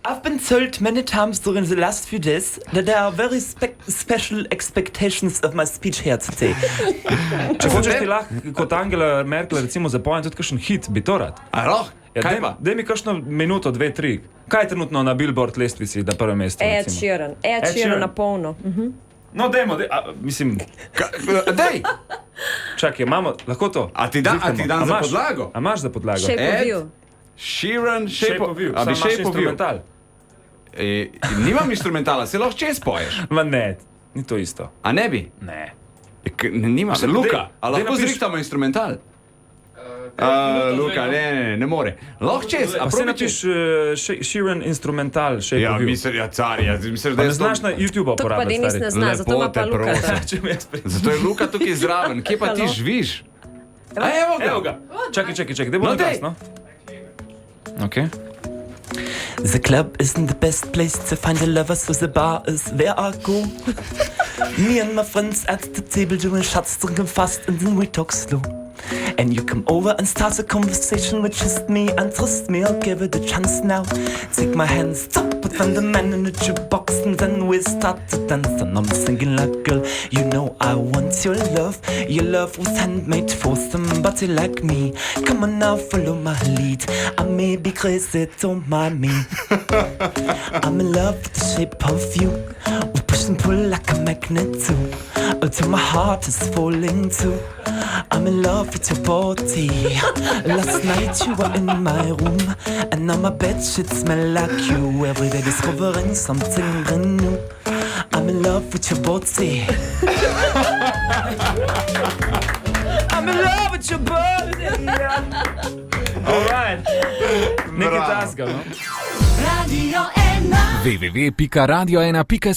I've been told many times during the last few days that there are very special expectations of my speech here today. Če hočeš ti lahko kot Angela Merkel recimo zapojem tudi kakšen hit, bi to rad. Kaj pa? Daj mi kakšno minuto, 2, 3. Kaj je trenutno na Billboard lestvici, da prvo mesto? Ed Sheeran na polno. No, dajmo, mislim... Dej! Čakaj, imamo, lahko to? A ti dam za podlago? A imaš za podlago? Shape of You. Sheeran, Shape of You. A bi Sam imaš Shape of You? instrumental? Nimam instrumentala, se lahko čez poješ. Ma ne, ni to isto. A ne bi? Ne. Nimam. Se Luka, a daj lahko napiš- zrihtamo instrumental? Luka, ne more. Lahko čez, a Pa se probi napiš čez. Sheeran instrumental, Shape Ja, of You. misliš, Pa da ne je znaš na YouTube To pa uporabljati, Denis stari. ne zna, zato ima pa Lepo te Luka. prosim. Če mi jaz pri- Zato je Luka tukaj zraven. Kje pa ti Halo? živiš? A evo ga. Čakaj, daj bo No, na daj. glas, no? Okay. The club isn't the best place to find a lover, so the bar is where I go. Me and my friends at the table doing shots, drinking fast, and then we talk slow. And you come over and start a conversation with just me, and trust me, I'll give it a chance now. Take my hand, stop it, and the man in the jukebox, and then we start to dance. And I'm singing like, girl, you know I want your love. Your love was handmade for somebody like me. Come on now, follow my lead. I may be crazy, don't mind me. I'm in love with the shape of you. We push and pull like a magnet too. Until my heart is falling too. I'm in love with your body. Last night you were in my room, and now my bed sheets smell like you. Every day discovering something brand new. I'm in love with your body. I'm in love with your body. All right. Nekaj taskal, no? www.radio1.si